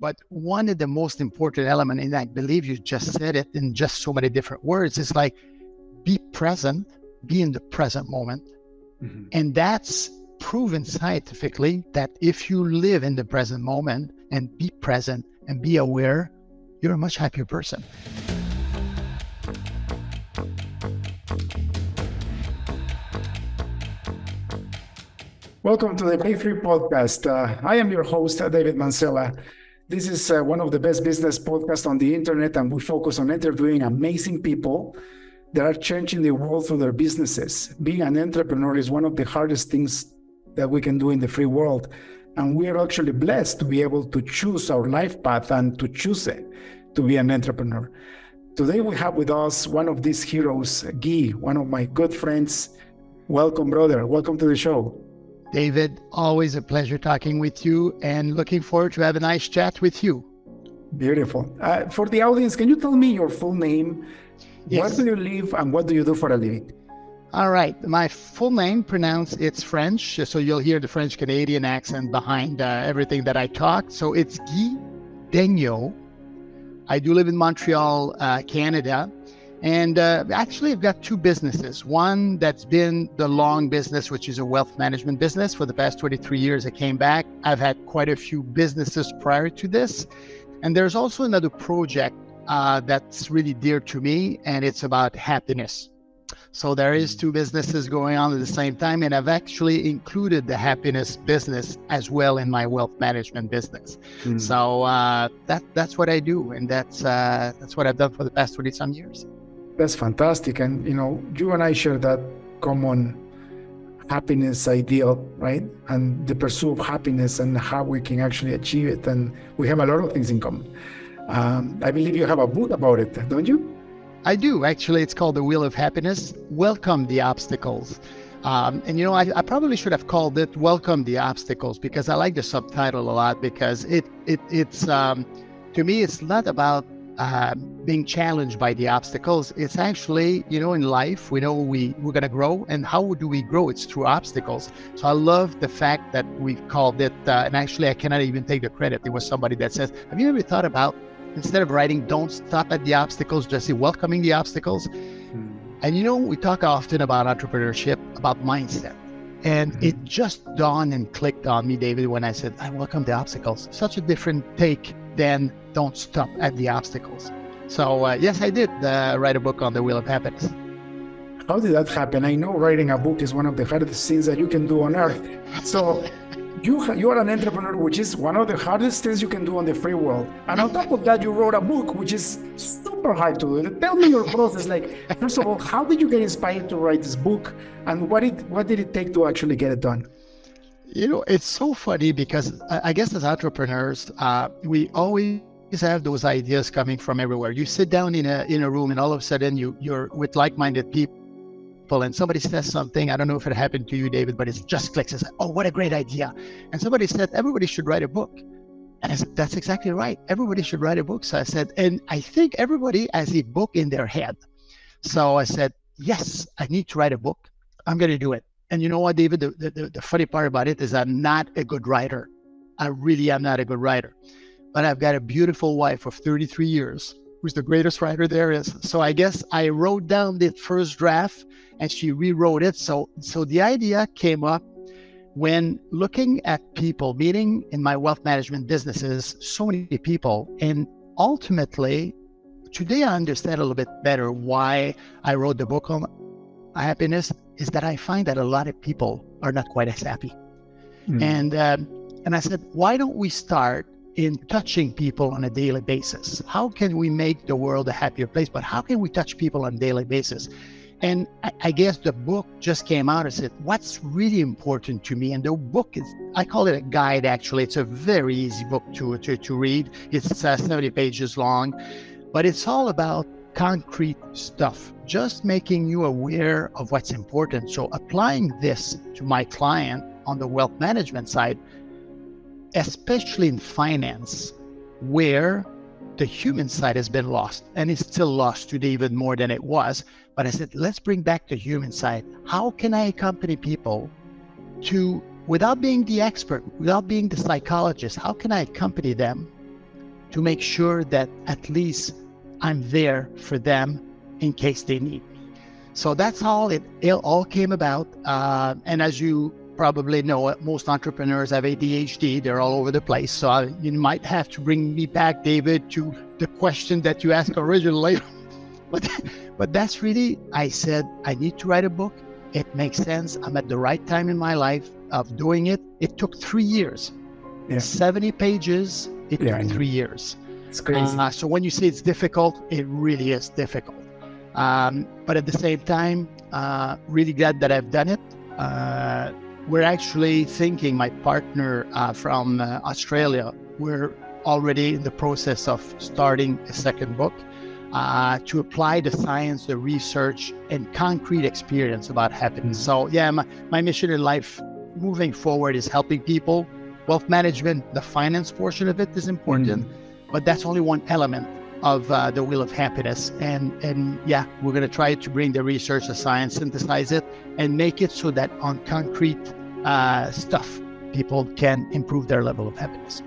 But one of the most important elements, and I believe you just said it in just so many different words, is like, be present, be in the present moment. Mm-hmm. And that's proven scientifically that if you live in the present moment and be present and be aware, you're a much happier person. Welcome to the Pay 3 podcast. I am your host, David Mancella. This is one of the best business podcasts on the internet, and we focus on interviewing amazing people that are changing the world through their businesses. Being an entrepreneur is one of the hardest things that we can do in the free world. And we are actually blessed to be able to choose our life path and to choose it to be an entrepreneur. Today we have with us one of these heroes, Guy, one of my good friends. Welcome, brother. Welcome to the show. David, always a pleasure talking with you and looking forward to have a nice chat with you. Beautiful. For the audience, can you tell me your full name? Yes. Where do you live and what do you do for a living? All right. My full name, it's French, so you'll hear the French Canadian accent behind everything that I talk. So it's Guy Daigneault. I do live in Montreal, Canada. And actually, I've got two businesses. One that's been the long business, which is a wealth management business. For the past 23 years, I came back. I've had quite a few businesses prior to this. And there's also another project that's really dear to me, and it's about happiness. So there is two businesses going on at the same time, and I've actually included the happiness business as well in my wealth management business. So that's what I do, and that's what I've done for the past 20-some years. That's fantastic. And, you and I share that common happiness ideal, right? And the pursuit of happiness and how we can actually achieve it. And we have a lot of things in common. I believe you have a book about it, don't you? I do. Actually, it's called The Wheel of Happiness, Welcome the Obstacles. I probably should have called it Welcome the Obstacles, because I like the subtitle a lot, because it's to me, it's not about being challenged by the obstacles. It's actually, in life, we know we're going to grow. And how do we grow? It's through obstacles. So I love the fact that we've called it, and actually I cannot even take the credit. There was somebody that says, have you ever thought about, instead of writing, don't stop at the obstacles, just say welcoming the obstacles? And we talk often about entrepreneurship, about mindset. And it just dawned and clicked on me, David, when I said, I welcome the obstacles. Such a different take than don't stop at the obstacles. So yes, I did write a book on the Wheel of Happiness. How did that happen? I know writing a book is one of the hardest things that you can do on earth. So you are an entrepreneur, which is one of the hardest things you can do on the free world. And on top of that, you wrote a book, which is super hard to do. Tell me your process. First of all, how did you get inspired to write this book? And what did it take to actually get it done? It's so funny because I guess as entrepreneurs, we always have those ideas coming from everywhere. You sit down in a room and all of a sudden you're with like-minded people and somebody says something. I don't know if it happened to you, David, but it just clicks. It's like, oh, what a great idea. And somebody said, everybody should write a book. And I said, that's exactly right. Everybody should write a book. So I said, and I think everybody has a book in their head. So I said, yes, I need to write a book. I'm going to do it. And you know what, David, the funny part about it is I'm not a good writer. I really am not a good writer. But I've got a beautiful wife of 33 years, who's the greatest writer there is. So I guess I wrote down the first draft and she rewrote it. So the idea came up when looking at people, meeting in my wealth management businesses, so many people. And ultimately, today I understand a little bit better why I wrote the book on happiness, is that I find that a lot of people are not quite as happy. And I said, why don't we start in touching people on a daily basis? How can we make the world a happier place? But how can we touch people on a daily basis? And I guess the book just came out and said, what's really important to me? And the book is, I call it a guide, actually. It's a very easy book to read. It's 70 pages long, but it's all about concrete stuff, just making you aware of what's important. So applying this to my client on the wealth management side, especially in finance, where the human side has been lost and is still lost today even more than it was. But I said, let's bring back the human side. How can I accompany people to, without being the expert, without being the psychologist, how can I accompany them to make sure that at least I'm there for them in case they need me. So that's how it all came about. And as you probably know, most entrepreneurs have ADHD. They're all over the place. So you might have to bring me back, David, to the question that you asked originally. But that's really, I said, I need to write a book. It makes sense. I'm at the right time in my life of doing it. It took 3 years. 70 pages. It took 3 years. It's crazy. So when you say it's difficult, it really is difficult. But at the same time, really glad that I've done it. We're actually thinking, my partner from Australia, we're already in the process of starting a second book to apply the science, the research, and concrete experience about happiness. So yeah, my mission in life moving forward is helping people. Wealth management, the finance portion of it is important, but that's only one element of the wheel of happiness. And yeah, we're going to try to bring the research, the science, synthesize it, and make it so that on concrete stuff, people can improve their level of happiness.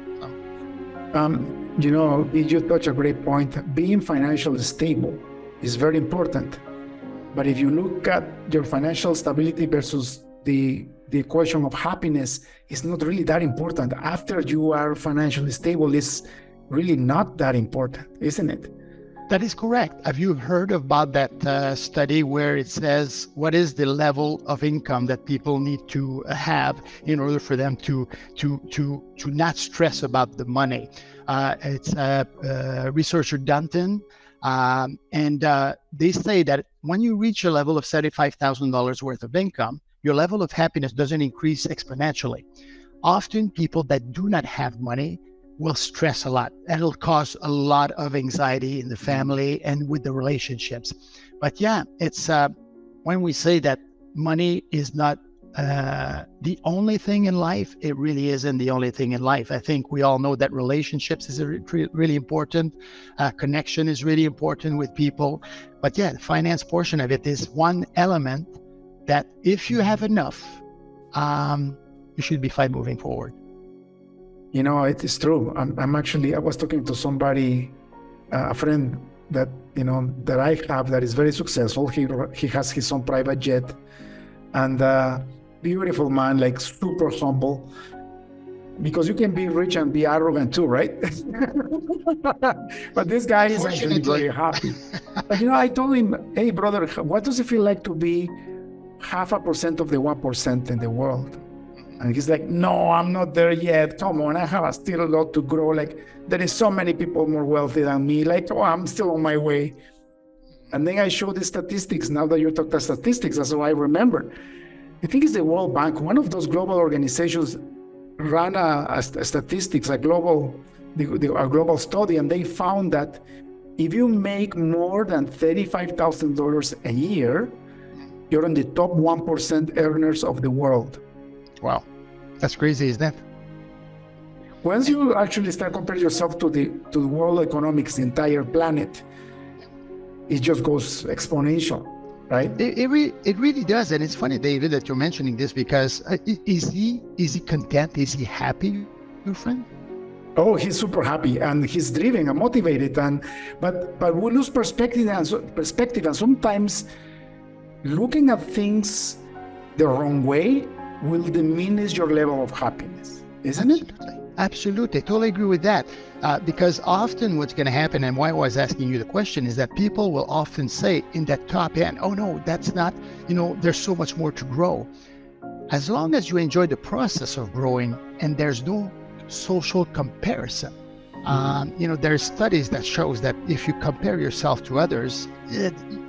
You touch a great point. Being financially stable is very important. But if you look at your financial stability versus the equation of happiness, it's not really that important. After you are financially stable, it's really not that important, isn't it? That is correct. Have you heard about that study where it says what is the level of income that people need to have in order for them to not stress about the money? It's researcher Dunton, and they say that when you reach a level of $75,000 worth of income, your level of happiness doesn't increase exponentially. Often people that do not have money will stress a lot, and it'll cause a lot of anxiety in the family and with the relationships. But yeah, it's when we say that money is not the only thing in life, it really isn't the only thing in life. I think we all know that relationships is really important. Connection is really important with people. But yeah, the finance portion of it is one element that if you have enough, you should be fine moving forward. It is true. I was talking to somebody, a friend that I have that is very successful. He has his own private jet, and beautiful man, like super humble. Because you can be rich and be arrogant too, right? But this guy is actually very happy. But I told him, hey brother, what does it feel like to be 0.5% of the 1% in the world? And he's like, no, I'm not there yet. Come on, I have still a lot to grow. Like, there is so many people more wealthy than me. Like, I'm still on my way. And then I showed the statistics. Now that you talked about statistics, that's how I remember. I think it's the World Bank. One of those global organizations ran a statistics, a global study, and they found that if you make more than $35,000 a year, you're in the top 1% earners of the world. Wow, that's crazy, isn't it? Once you actually start comparing yourself to the world economics, the entire planet, it just goes exponential, right? It really does, and it's funny, David, that you're mentioning this because is he content? Is he happy, your friend? Oh, he's super happy and he's driven and motivated, but we lose perspective, and sometimes looking at things the wrong way will diminish your level of happiness, isn't it? Absolutely. Totally agree with that. Because often what's going to happen, and why I was asking you the question, is that people will often say in that top end, oh no, that's not, there's so much more to grow. As long as you enjoy the process of growing and there's no social comparison, there's studies that shows that if you compare yourself to others,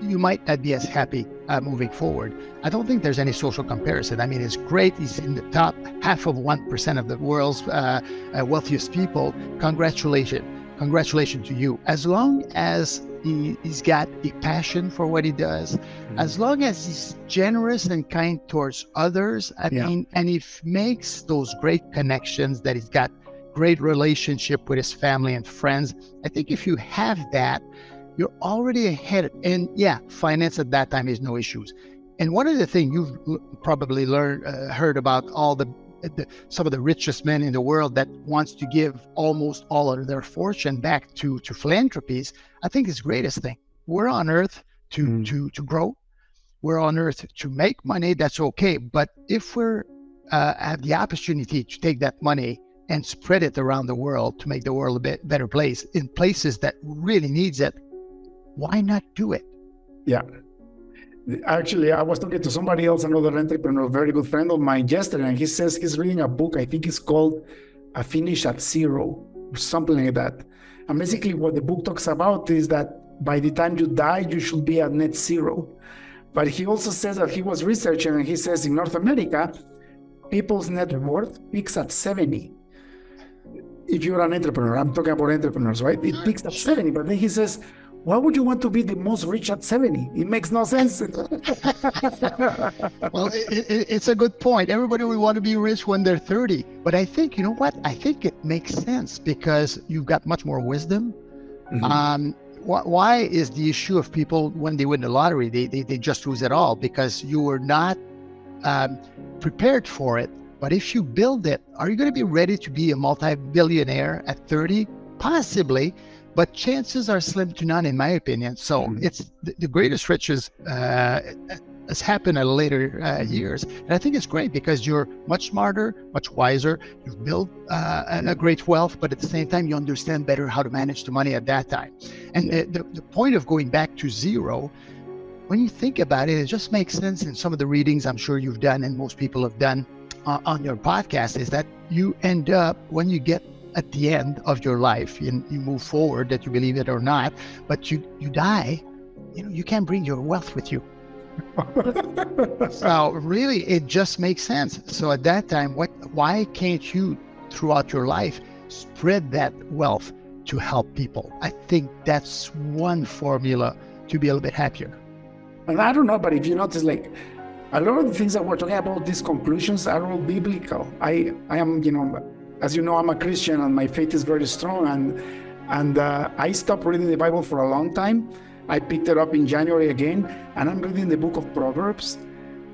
you might not be as happy moving forward. I don't think there's any social comparison. I mean, it's great. He's in the top 1% of the world's wealthiest people. Congratulations to you. As long as he's got a passion for what he does, as long as he's generous and kind towards others, and he makes those great connections, that he's got great relationship with his family and friends. I think if you have that, you're already ahead. And yeah, finance at that time is no issues. And one of the things you've probably heard about all the some of the richest men in the world that wants to give almost all of their fortune back to philanthropies, I think is the greatest thing. We're on earth to grow. We're on earth to make money. That's okay. But if we're have the opportunity to take that money and spread it around the world to make the world a better place in places that really needs it, why not do it? Yeah. Actually, I was talking to somebody else, another entrepreneur, a very good friend of mine yesterday, and he says he's reading a book, I think it's called A Finish at Zero, or something like that. And basically what the book talks about is that by the time you die, you should be at net zero. But he also says that he was researching, and he says in North America, people's net worth peaks at 70. If you're an entrepreneur, I'm talking about entrepreneurs, right? It peaks at 70, but then he says, why would you want to be the most rich at 70? It makes no sense. Well, it's a good point. Everybody would want to be rich when they're 30. But I think, you know what? I think it makes sense because you've got much more wisdom. Mm-hmm. Why is the issue of people when they win the lottery, they just lose it all? Because you were not prepared for it. But if you build it, are you going to be ready to be a multi-billionaire at 30? Possibly. But chances are slim to none, in my opinion. So it's the greatest riches has happened at later years. And I think it's great because you're much smarter, much wiser. You've built a great wealth, but at the same time, you understand better how to manage the money at that time. And the point of going back to zero, when you think about it, it just makes sense in some of the readings I'm sure you've done and most people have done on your podcast, is that you end up, when you get at the end of your life, you move forward, that you believe it or not, but you die, you can't bring your wealth with you. So really, it just makes sense. So at that time, why can't you, throughout your life, spread that wealth to help people? I think that's one formula to be a little bit happier. And I don't know, but if you notice, like, a lot of the things that we're talking about, these conclusions are all biblical. I am, as you know, I'm a Christian and my faith is very strong. And I stopped reading the Bible for a long time. I picked it up in January again, and I'm reading the book of Proverbs,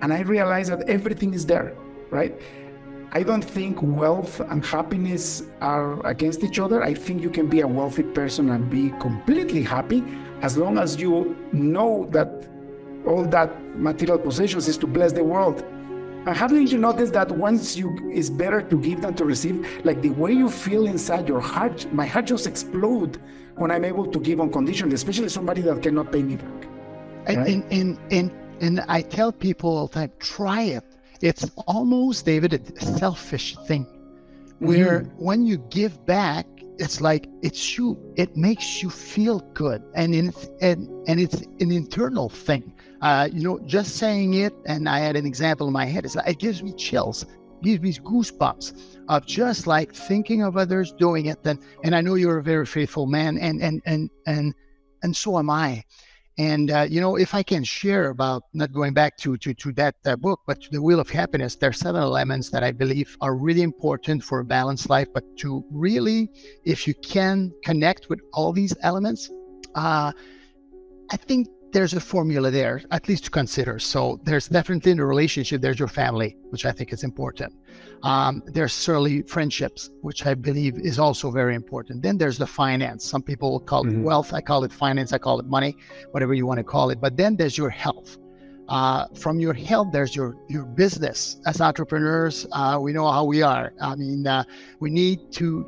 and I realized that everything is there, right? I don't think wealth and happiness are against each other. I think you can be a wealthy person and be completely happy as long as you know that all that material possessions is to bless the world. And haven't you noticed that it's better to give than to receive? Like the way you feel inside your heart, my heart just explodes when I'm able to give unconditionally, especially somebody that cannot pay me back. Right? And I tell people all the time, try it. It's almost, David, a selfish thing where when you give back, it's like it makes you feel good. And it's an internal thing. Just saying it, and I had an example in my head, it gives me chills, gives me goosebumps of just like thinking of others doing it. And I know you're a very faithful man, and so am I. And if I can share about, not going back to that book, but to the Wheel of Happiness, there are 7 elements that I believe are really important for a balanced life. But to really, if you can connect with all these elements, I think there's a formula there, at least to consider. So there's definitely in the relationship, there's your family, which I think is important. There's certainly friendships, which I believe is also very important. Then there's the finance. Some people call it wealth. I call it finance. I call it money, whatever you want to call it. But then there's your health. From your health, there's your business. As entrepreneurs, we know how we are. I mean, we need to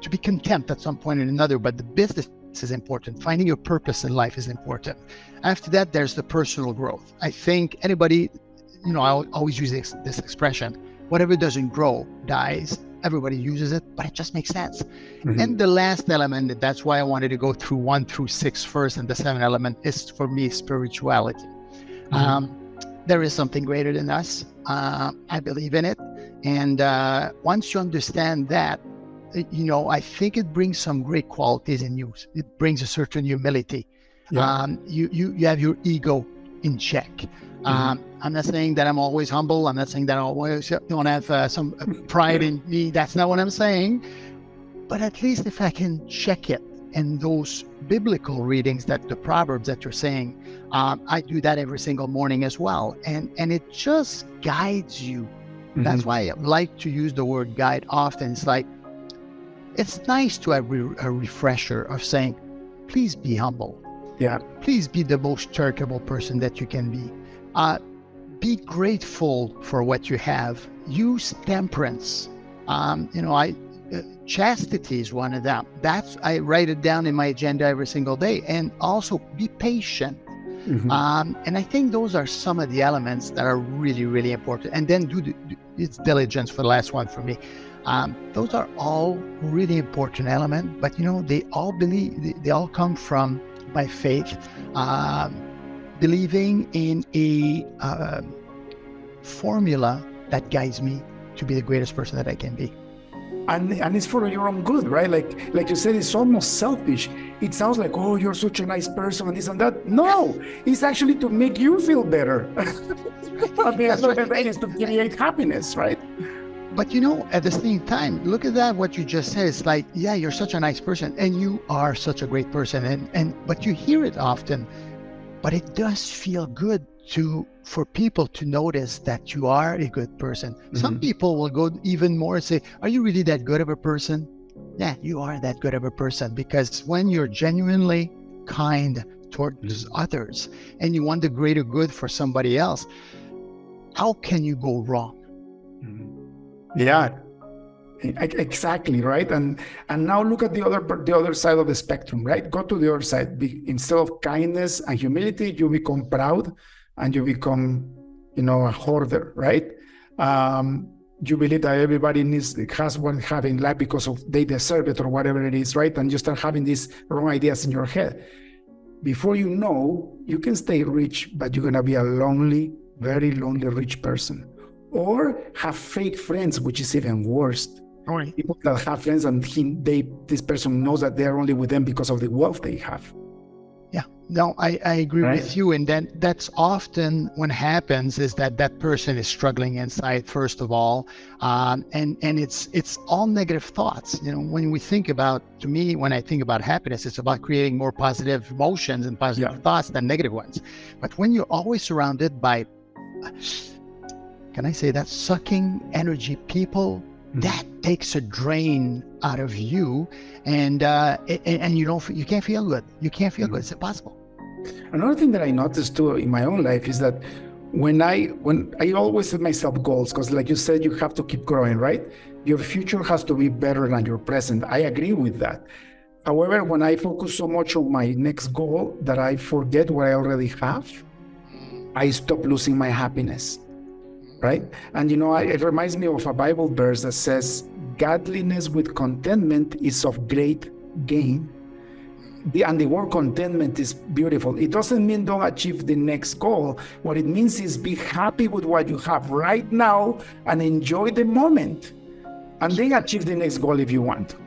be content at some point or another, but the business is important. Finding your purpose in life is important. After that, there's the personal growth. I think anybody, I always use this expression, whatever doesn't grow dies. Everybody uses it, but it just makes sense. And the last element, that's why I wanted to go through 1 through 6 first, and the 7th element is for me spirituality. There is something greater than us. I believe in it. And once you understand that, I think it brings some great qualities in you. It brings a certain humility. Yeah. You have your ego in check. I'm not saying that I'm always humble. I'm not saying that I always don't have some pride in me. That's not what I'm saying. But at least if I can check it in those biblical readings, that the Proverbs that you're saying, I do that every single morning as well. And it just guides you That's why I like to use the word guide often. It's like, it's nice to have a refresher of saying, please be humble. Yeah. Please be the most charitable person that you can be. Be grateful for what you have. Use temperance. Chastity is one of them. I write it down in my agenda every single day. And also be patient. And I think those are some of the elements that are really, really important. And then it's diligence for the last one for me. Those are all really important elements, but they all come from my faith, believing in a formula that guides me to be the greatest person that I can be. And it's for your own good, right? Like you said, it's almost selfish. It sounds like, oh, you're such a nice person and this and that. No, it's actually to make you feel better. At the end of the day, is to create happiness, right? But at the same time, look at that, what you just said. It's like, yeah, you're such a nice person and you are such a great person. But you hear it often, but it does feel good for people to notice that you are a good person. Some people will go even more and say, are you really that good of a person? Yeah, you are that good of a person, because when you're genuinely kind towards others and you want the greater good for somebody else, how can you go wrong? Yeah, exactly, right. And now look at the other side of the spectrum, right? Go to the other side. Instead of kindness and humility, you become proud and you become, a hoarder, right? You believe that everybody has what they have in life because they deserve it or whatever it is, right? And you start having these wrong ideas in your head. Before you know, you can stay rich, but you're gonna be a lonely, very lonely rich person. Or have fake friends, which is even worse. Right. People that have friends and this person knows that they're only with them because of the wealth they have. Yeah, no, I agree with you. And then that's often when happens is that person is struggling inside, first of all. And it's all negative thoughts. When I think about happiness, it's about creating more positive emotions and positive thoughts than negative ones. But when you're always surrounded by, can I say that, sucking energy people, that takes a drain out of you, and you can't feel good. You can't feel good. It's impossible. Another thing that I noticed too in my own life is that when I always set myself goals, because like you said, you have to keep growing, right? Your future has to be better than your present. I agree with that. However, when I focus so much on my next goal that I forget what I already have, I stop losing my happiness. Right? And it reminds me of a Bible verse that says, godliness with contentment is of great gain. And the word contentment is beautiful. It doesn't mean don't achieve the next goal. What it means is be happy with what you have right now and enjoy the moment. And then achieve the next goal if you want.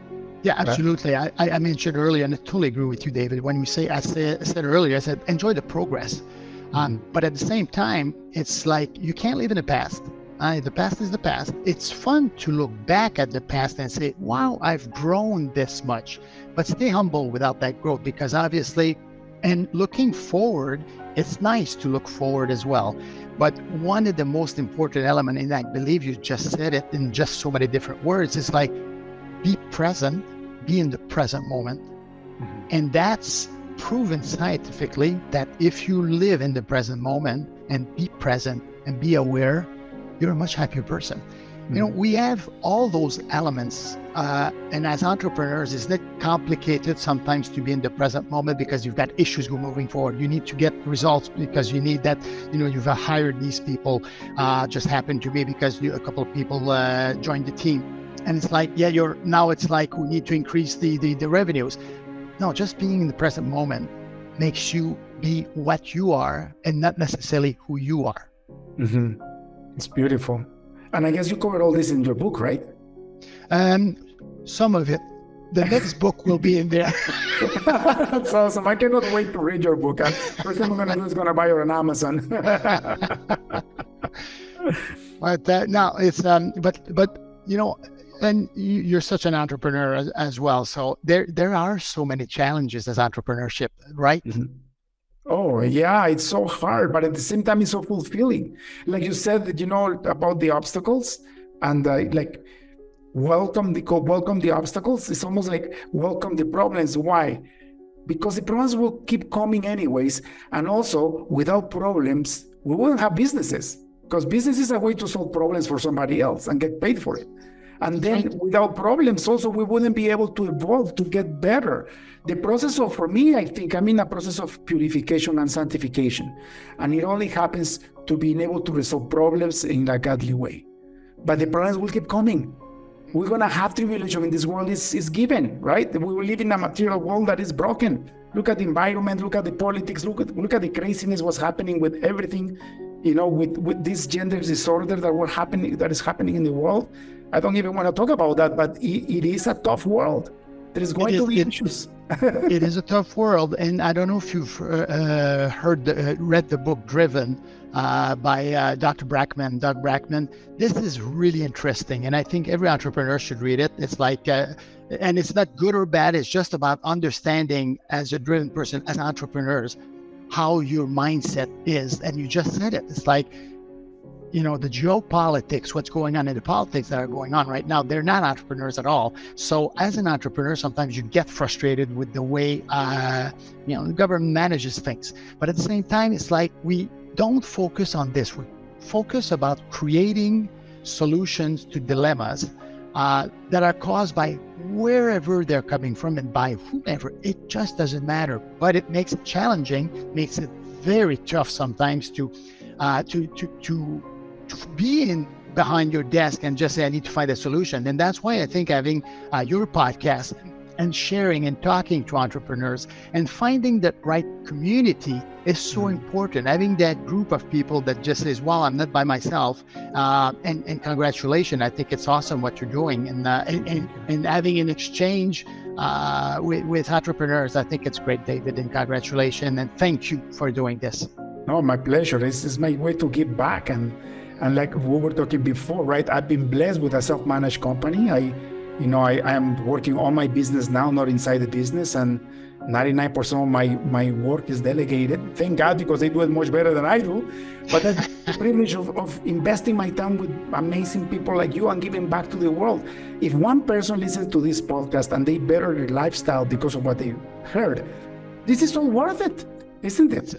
Yeah, absolutely. Right? I mentioned earlier, and I totally agree with you, David. When we say, I said earlier, I said, enjoy the progress. But at the same time, it's like you can't live in the past. The past is the past. It's fun to look back at the past and say, wow, I've grown this much. But stay humble without that growth, because obviously, and looking forward, it's nice to look forward as well. But one of the most important elements, and I believe you just said it in just so many different words, is like, be present, be in the present moment. And that's proven scientifically that if you live in the present moment and be present and be aware, you're a much happier person. We have all those elements, and as entrepreneurs, it's not complicated sometimes to be in the present moment because you've got issues moving forward. You need to get results because you need that. You've hired these people. Just happened to be because a couple of people joined the team, and it's like, it's like we need to increase the revenues. No, just being in the present moment makes you be what you are and not necessarily who you are. It's beautiful. And I guess you covered all this in your book, right? Some of it. The next book will be in there. That's awesome. I cannot wait to read your book. First thing I'm going to do is going to buy it on Amazon. But now it's, and you're such an entrepreneur as well. So there are so many challenges as entrepreneurship, right? Oh, yeah, it's so hard, but at the same time, it's so fulfilling. Like you said, that about the obstacles and like welcome the obstacles. It's almost like welcome the problems. Why? Because the problems will keep coming anyways. And also, without problems, we won't have businesses because business is a way to solve problems for somebody else and get paid for it. And That's right. then without problems, also, we wouldn't be able to evolve, to get better. The process of, for me, I think I'm in a process of purification and sanctification. And it only happens to being able to resolve problems in a godly way. But the problems will keep coming. We're going to have tribulation in this world is given, right? We will live in a material world that is broken. Look at the environment, look at the politics, look at the craziness, what's happening with everything, with this gender disorder that is happening in the world. I don't even want to talk about that, but it is a tough world. There is It going is. to be issues. It is a tough world, and I don't know if you've read the book Driven by Dr. Brackman, Doug Brackman. This is really interesting, and I think every entrepreneur should read it. It's like, and it's not good or bad. It's just about understanding as a driven person, as entrepreneurs, how your mindset is. And you just said it. It's like, the geopolitics, what's going on in the politics that are going on right now, they're not entrepreneurs at all. So as an entrepreneur, sometimes you get frustrated with the way, the government manages things. But at the same time, it's like we don't focus on this. We focus about creating solutions to dilemmas that are caused by wherever they're coming from and by whomever. It just doesn't matter. But it makes it challenging, makes it very tough sometimes to be behind your desk and just say, I need to find a solution. And that's why I think having your podcast and sharing and talking to entrepreneurs and finding that right community is so important. Having that group of people that just says, well, I'm not by myself. And congratulations. I think it's awesome what you're doing. And having an exchange with entrepreneurs, I think it's great, David, and congratulations. And thank you for doing this. No, my pleasure. This is my way to give back. And like we were talking before, right? I've been blessed with a self-managed company. I am working on my business now, not inside the business. And 99% of my work is delegated. Thank God, because they do it much better than I do. But that's the privilege of investing my time with amazing people like you and giving back to the world. If one person listens to this podcast and they better their lifestyle because of what they heard, this is all worth it, isn't it?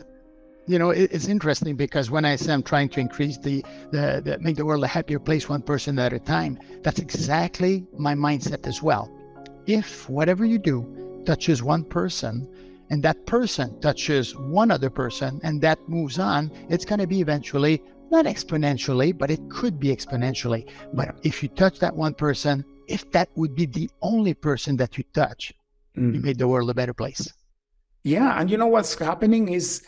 It's interesting because when I say I'm trying to increase make the world a happier place, one person at a time, that's exactly my mindset as well. If whatever you do touches one person and that person touches one other person and that moves on, it's going to be eventually, not exponentially, but it could be exponentially. But if you touch that one person, if that would be the only person that you touch, you made the world a better place. Yeah. And what's happening is,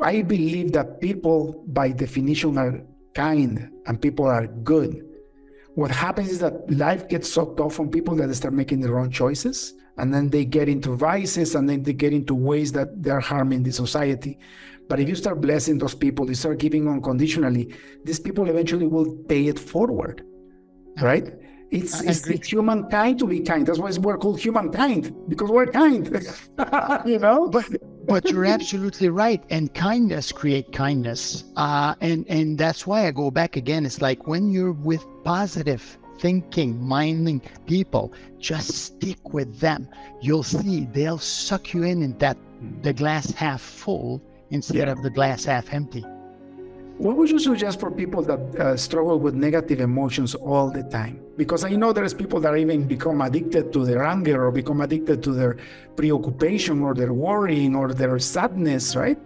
I believe that people, by definition, are kind and people are good. What happens is that life gets so tough on people that they start making the wrong choices, and then they get into vices, and then they get into ways that they're harming the society. But if you start blessing those people, you start giving unconditionally, these people eventually will pay it forward, right? It's humankind to be kind. That's why we're called humankind, because we're kind. But you're absolutely right. And kindness creates kindness. And that's why I go back again. It's like when you're with positive thinking, minding people, just stick with them. You'll see they'll suck you in that the glass half full instead of the glass half empty. What would you suggest for people that struggle with negative emotions all the time? Because I know there's people that even become addicted to their anger or become addicted to their preoccupation or their worrying or their sadness, right?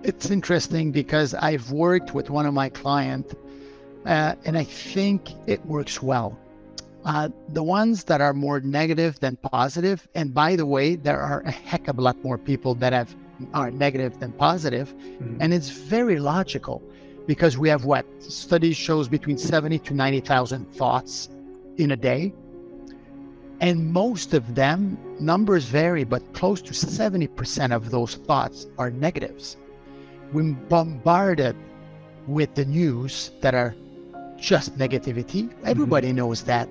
It's interesting because I've worked with one of my clients and I think it works well. The ones that are more negative than positive, and by the way, there are a heck of a lot more people that are negative than positive. And it's very logical because we have studies shows between 70 to 90,000 thoughts in a day. And most of them, numbers vary, but close to 70% of those thoughts are negatives. We're bombarded with the news that are just negativity. Everybody knows that.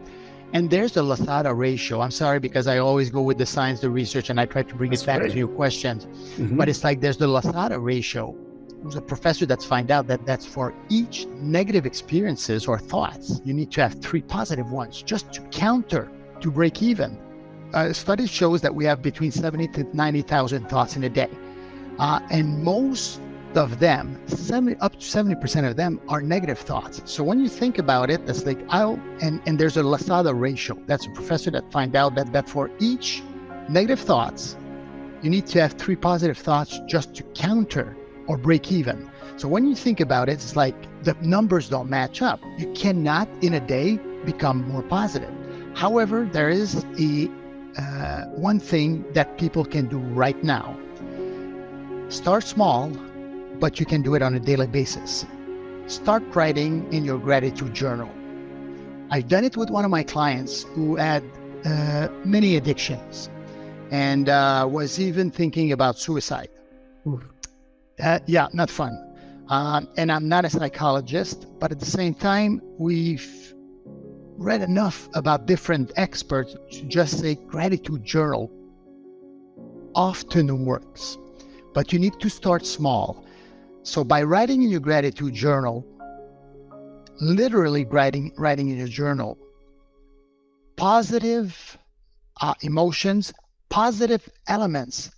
And there's the Losada ratio. I'm sorry, because I always go with the science, the research, and I try to bring That's it back great. to your questions. But it's like there's the Losada ratio. There's a professor that's find out that's for each negative experiences or thoughts, you need to have 3 positive ones just to counter, to break even. Study shows that we have between 70 to 90,000 thoughts in a day. And most of them, up to 70% of them are negative thoughts. So when you think about it, that's like, and there's a Losada ratio. That's a professor that find out that for each negative thoughts, you need to have 3 positive thoughts just to counter or break even. So when you think about it, it's like the numbers don't match up. You cannot in a day become more positive. However, there is one thing that people can do right now. Start small, but you can do it on a daily basis. Start writing in your gratitude journal. I've done it with one of my clients who had many addictions and was even thinking about suicide. Yeah, not fun. And I'm not a psychologist, but at the same time, we've read enough about different experts to just say gratitude journal often works, but you need to start small. So by writing in your gratitude journal, literally writing in your journal, positive emotions, positive elements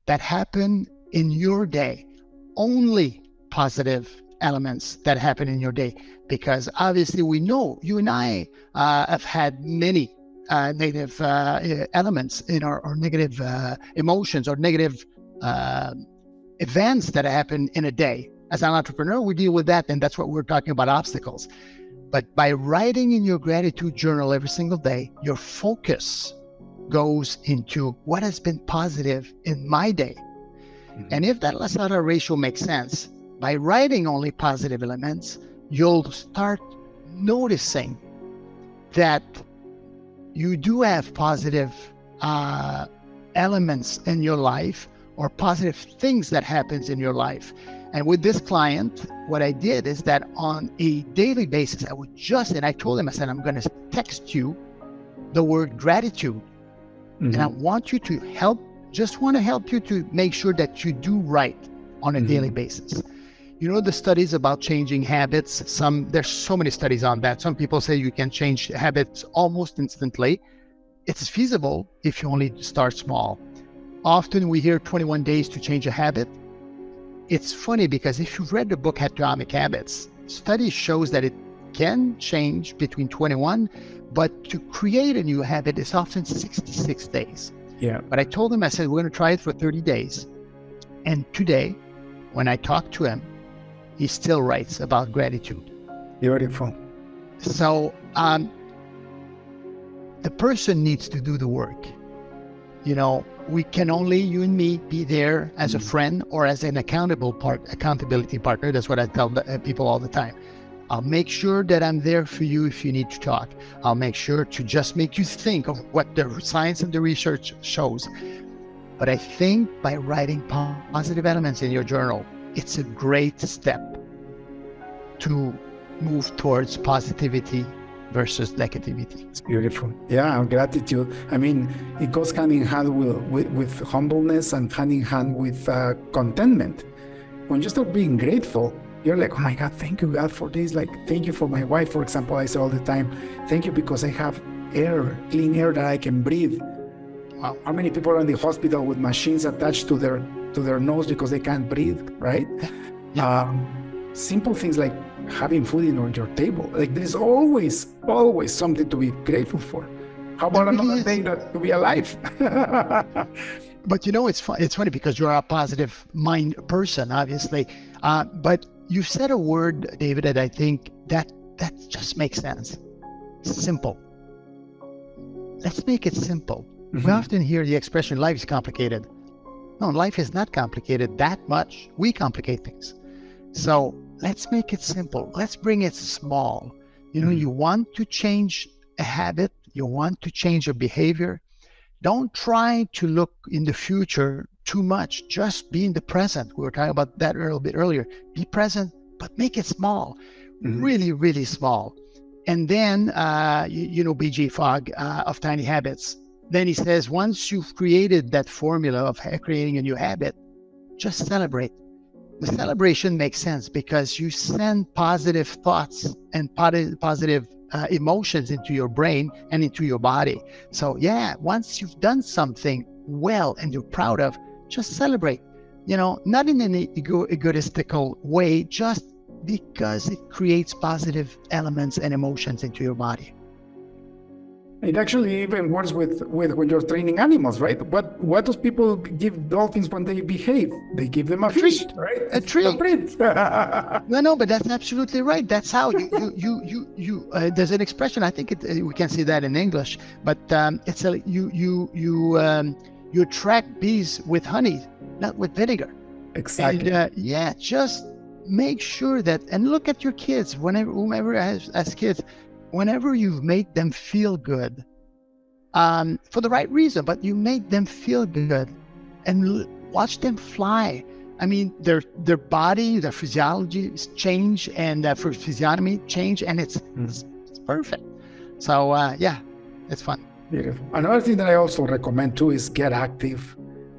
that happen in your day, only positive elements that happen in your day, because obviously we know you and I have had many negative elements in our negative emotions or negative events that happen in a day. As an entrepreneur, we deal with that, and that's what we're talking about, obstacles. But by writing in your gratitude journal every single day, your focus goes into what has been positive in my day. And if that Losada ratio makes sense, by writing only positive elements, you'll start noticing that you do have positive elements in your life or positive things that happens in your life. And with this client, what I did is that on a daily basis, and I told him, I said, I'm going to text you the word gratitude. And I want you to help you to make sure that you do right on a daily basis. You know, the studies about changing habits, there's so many studies on that. Some people say you can change habits almost instantly. It's feasible if you only start small. Often we hear 21 days to change a habit. It's funny because if you've read the book Atomic Habits, study shows that it can change between 21, but to create a new habit is often 66 days. Yeah. But I told him, I said, we're going to try it for 30 days. And today, when I talk to him, he still writes about gratitude. Beautiful. So the person needs to do the work. You know, we can only, you and me, be there as a friend or as an accountability partner. That's what I tell people all the time. I'll make sure that I'm there for you if you need to talk. I'll make sure to just make you think of what the science and the research shows. But I think by writing positive elements in your journal, it's a great step to move towards positivity versus negativity. It's beautiful. Yeah, gratitude. I mean, it goes hand in hand with humbleness and hand in hand with contentment. When you start being grateful, you're like, oh my God, thank you, God, for this. Like, thank you for my wife, for example. I say all the time, thank you because I have air, clean air that I can breathe. Wow. How many people are in the hospital with machines attached to their nose because they can't breathe, right? Yeah. Simple things like having food on your table. Like, there's always something to be grateful for. How about another thing to be alive? But you know, it's funny because you're a positive mind person, obviously. But you said a word, David, that I think that just makes sense. Simple. Let's make it simple. Mm-hmm. We often hear the expression, life is complicated. No, life is not complicated that much. We complicate things. So let's make it simple. Let's bring it small. You know, you want to change a habit. You want to change your behavior. Don't try to look in the future too much. Just be in the present. We were talking about that a little bit earlier. Be present, but make it small. Really, really small. And then, BG Fogg of Tiny Habits. Then he says, once you've created that formula of creating a new habit, just celebrate. The celebration makes sense because you send positive thoughts and positive emotions into your brain and into your body. So yeah, once you've done something well and you're proud of, just celebrate. Not in an egotistical way, just because it creates positive elements and emotions into your body. It actually even works with when you're training animals, right? What does people give dolphins when they behave? They give them a fish, right? A treat. No, but that's absolutely right. That's how you there's an expression. I think we can see that in English, but it's you attract bees with honey, not with vinegar. Exactly. And just make sure that, and look at your kids. Whomever has kids. Whenever you've made them feel good, for the right reason, but you made them feel good, and watch them fly. I mean, their body, their physiology change, and for physiognomy change, and it's perfect. So it's fun. Beautiful. Another thing that I also recommend too is get active,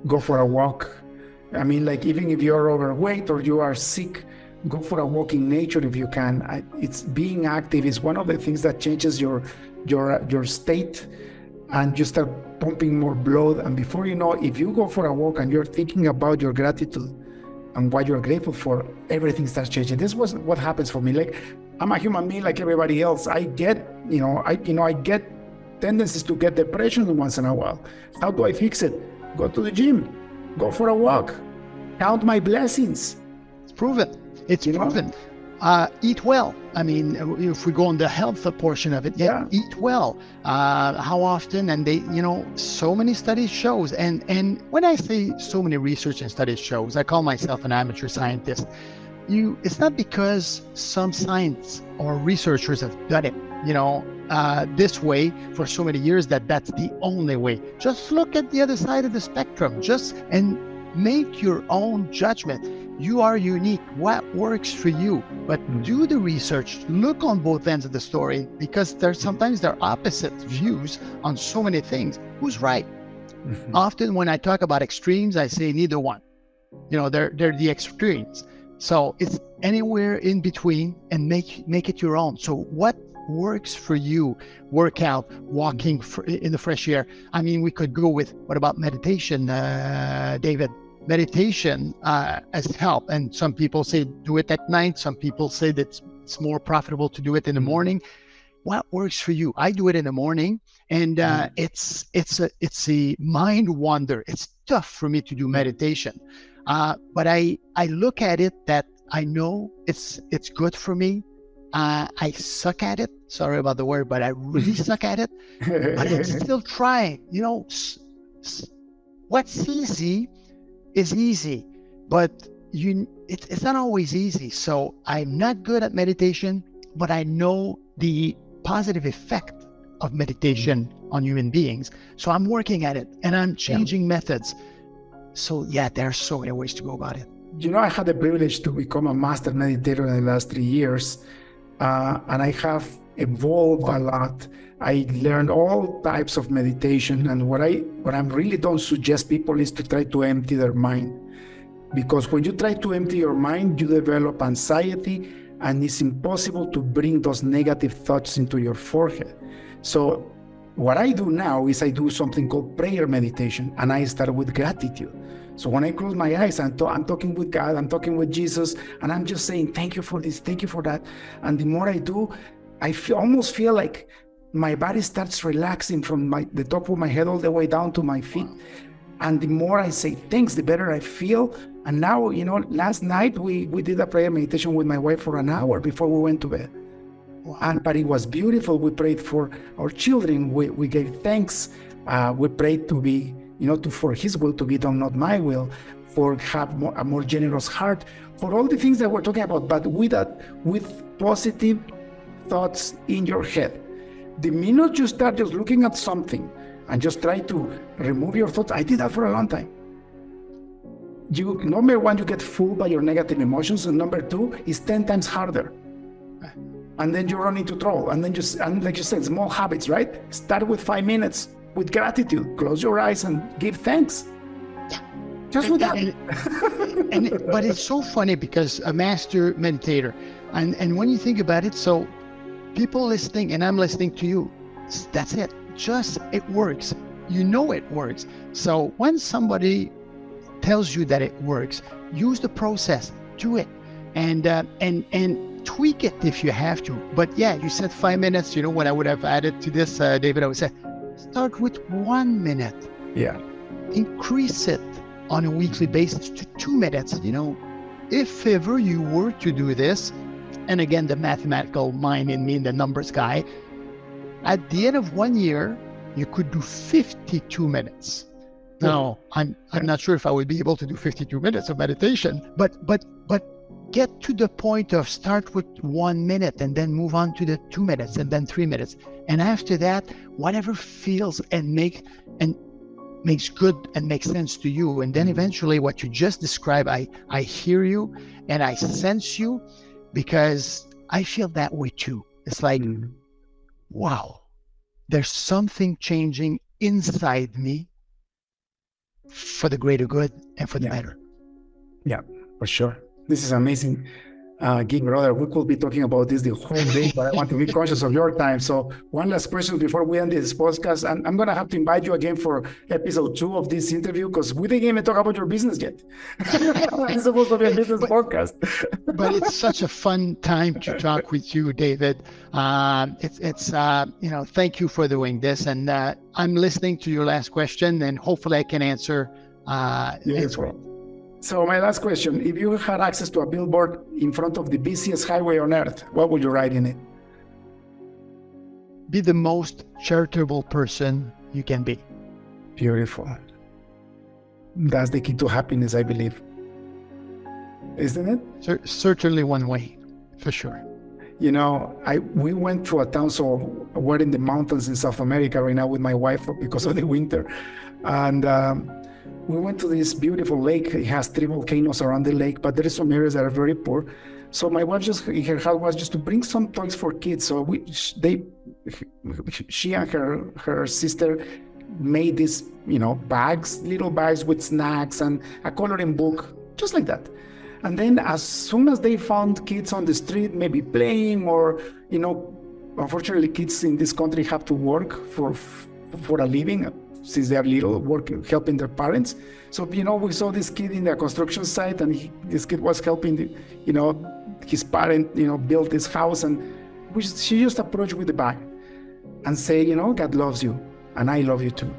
go for a walk. I mean, like even if you're overweight or you are sick, go for a walk in nature if you can. It's being active is one of the things that changes your state, and you start pumping more blood. And before you know, if you go for a walk and you're thinking about your gratitude and what you're grateful for, everything starts changing. This was what happens for me. Like, I'm a human being like everybody else. I get, I get tendencies to get depression once in a while. How do I fix it? Go to the gym, go for a walk, count my blessings. It's proven. It's proven. Eat well. I mean, if we go on the health portion of it, eat well. How often? And so many studies shows. And when I say so many research and studies shows, I call myself an amateur scientist. It's not because some science or researchers have done it, this way for so many years that's the only way. Just look at the other side of the spectrum. And make your own judgment. You are unique. What works for you? But do the research. Look on both ends of the story, because sometimes there are opposite views on so many things. Who's right? Mm-hmm. Often when I talk about extremes, I say neither one. They're the extremes. So it's anywhere in between, and make it your own. So what works for you? Workout, walking in the fresh air. I mean, we could go with, what about meditation, David? Meditation has help, and some people say do it at night. Some people say that it's more profitable to do it in the morning. What works for you? I do it in the morning, and it's a mind wonder. It's tough for me to do meditation, but I look at it that I know it's good for me. I suck at it. Sorry about the word, but I really suck at it. But I'm still trying. What's easy is easy, but it's not always easy. So I'm not good at meditation, but I know the positive effect of meditation on human beings. So I'm working at it, and I'm changing methods. So there are so many ways to go about it. I had the privilege to become a master meditator in the last 3 years, and I have evolved a lot. I learned all types of meditation, and what I really don't suggest people is to try to empty their mind, because when you try to empty your mind, you develop anxiety, and it's impossible to bring those negative thoughts into your forehead. So what I do now is I do something called prayer meditation, and I start with gratitude. So when I close my eyes, I'm talking with God, I'm talking with Jesus, and I'm just saying, thank you for this, thank you for that. And the more I do, I almost feel like my body starts relaxing from the top of my head all the way down to my feet. And the more I say thanks, the better I feel. And now, last night we did a prayer meditation with my wife for an hour before we went to bed. Wow. But it was beautiful. We prayed for our children. We gave thanks. We prayed to be, for His will to be done, not my will, for have a more generous heart, for all the things that we're talking about, but with positive thoughts in your head. The minute you start just looking at something and just try to remove your thoughts, I did that for a long time. Number one, you get fooled by your negative emotions, and number two, is 10 times harder. and then you run into trouble. And then and like you said, small habits, right? Start with 5 minutes with gratitude. Close your eyes and give thanks. Just with that. But it's so funny because a master meditator, and when you think about it, so people listening, and I'm listening to you, that's it. Just, it works. You know it works. So when somebody tells you that it works, use the process, do it, and tweak it if you have to. But yeah, you said 5 minutes. You know what I would have added to this, David? I would say, start with 1 minute. Yeah. Increase it on a weekly basis to 2 minutes. You know, if ever you were to do this, and again, the mathematical mind in me, the numbers guy, at the end of 1 year, you could do 52 minutes. Now, I'm not sure if I would be able to do 52 minutes of meditation, but get to the point of start with 1 minute and then move on to the 2 minutes and then 3 minutes. And after that, whatever feels and makes good and makes sense to you. And then eventually what you just described, I hear you and I sense you, because I feel that way too. It's like, wow, there's something changing inside me for the greater good and for the better. Yeah, for sure. This is amazing. Gig brother, we could be talking about this the whole day, but I want to be conscious of your time. So one last question before we end this podcast, and I'm going to have to invite you again for episode 2 of this interview, because we didn't even talk about your business yet. It's supposed to be a business podcast. But it's such a fun time to talk with you, David. It's thank you for doing this. And I'm listening to your last question, and hopefully I can answer it. So my last question, if you had access to a billboard in front of the busiest highway on earth, what would you write in it? Be the most charitable person you can be. Beautiful. That's the key to happiness, I believe. Isn't it? Certainly one way, for sure. You know, we went to a town, so we're in the mountains in South America right now with my wife because of the winter. And we went to this beautiful lake. It has 3 volcanoes around the lake, but there are some areas that are very poor. So my wife her heart was just to bring some toys for kids. So she and her sister made these, bags, little bags with snacks and a coloring book, just like that. And then as soon as they found kids on the street, maybe playing or, unfortunately kids in this country have to work for a living since they are little, working, helping their parents. So, we saw this kid in the construction site, and this kid was helping, his parent, build this house. And she just approached with the bag and say, God loves you and I love you too.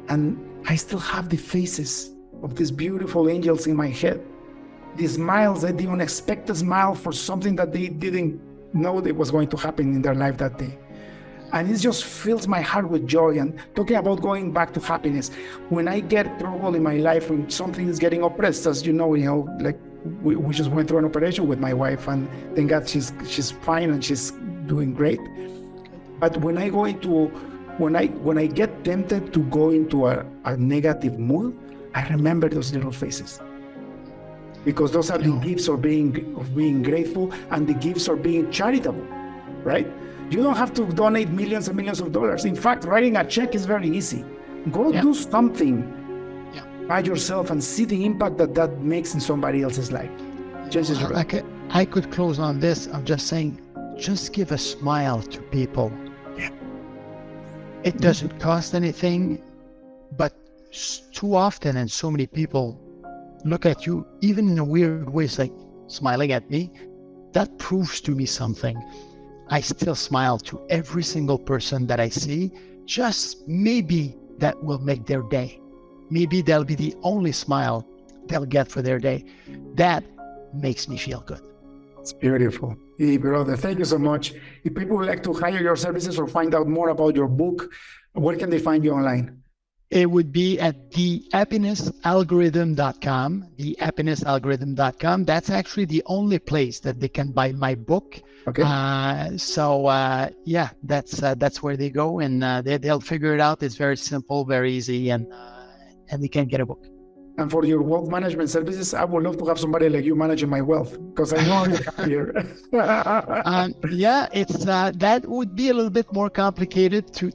And I still have the faces of these beautiful angels in my head. These smiles, the unexpected smile for something that they didn't know that was going to happen in their life that day. And it just fills my heart with joy. And talking about going back to happiness, when I get trouble in my life, when something is getting oppressed, as like we just went through an operation with my wife, and thank God she's fine and she's doing great. But when I get tempted to go into a negative mood, I remember those little faces. Because those are the gifts of being grateful, and the gifts of being charitable, right? You don't have to donate millions and millions of dollars. In fact, writing a check is very easy. Go do something by yourself and see the impact that makes in somebody else's life. I could close on this. I'm just saying, just give a smile to people. Yeah. It doesn't cost anything, but too often, and so many people look at you, even in a weird way, it's like smiling at me. That proves to me something. I still smile to every single person that I see. Just maybe that will make their day. Maybe that'll be the only smile they'll get for their day. That makes me feel good. It's beautiful. Hey, brother, thank you so much. If people would like to hire your services or find out more about your book, where can they find you online? It would be at thehappiness.algorithm.com, thehappiness.algorithm.com. That's actually the only place that they can buy my book. Okay. That's where they go, and they'll figure it out. It's very simple, very easy, and they can get a book. And for your wealth management services, I would love to have somebody like you managing my wealth because I know I'm happier. Yeah, it's that would be a little bit more complicated to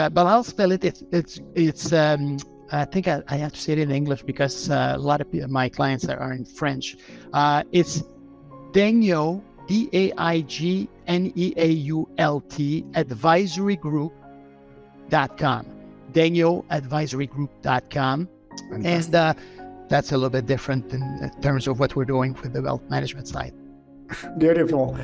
but I'll spell it. It's I think I have to say it in English because a lot of my clients are in French. It's Daigneault, DAIGNEAULT advisorygroup.com. Daigneaultadvisorygroup.com. And that's a little bit different in terms of what we're doing for the wealth management side. Beautiful.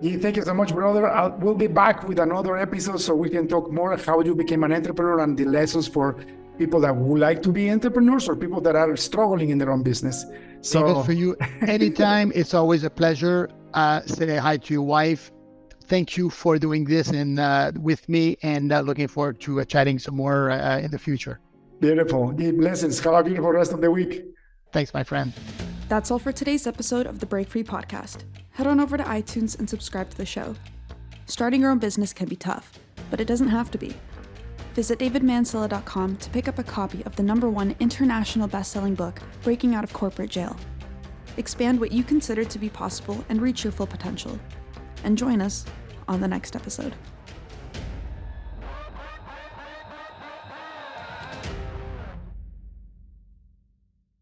Thank you so much, brother. We'll be back with another episode so we can talk more how you became an entrepreneur and the lessons for people that would like to be entrepreneurs or people that are struggling in their own business. So David, for you, anytime. It's always a pleasure. Say hi to your wife. Thank you for doing this and with me, and looking forward to chatting some more in the future. Beautiful. Blessings. Have a beautiful rest of the week. Thanks, my friend. That's all for today's episode of the Break Free Podcast. Head on over to iTunes and subscribe to the show. Starting your own business can be tough, but it doesn't have to be. Visit davidmansilla.com to pick up a copy of the #1 international best-selling book, Breaking Out of Corporate Jail. Expand what you consider to be possible and reach your full potential. And join us on the next episode.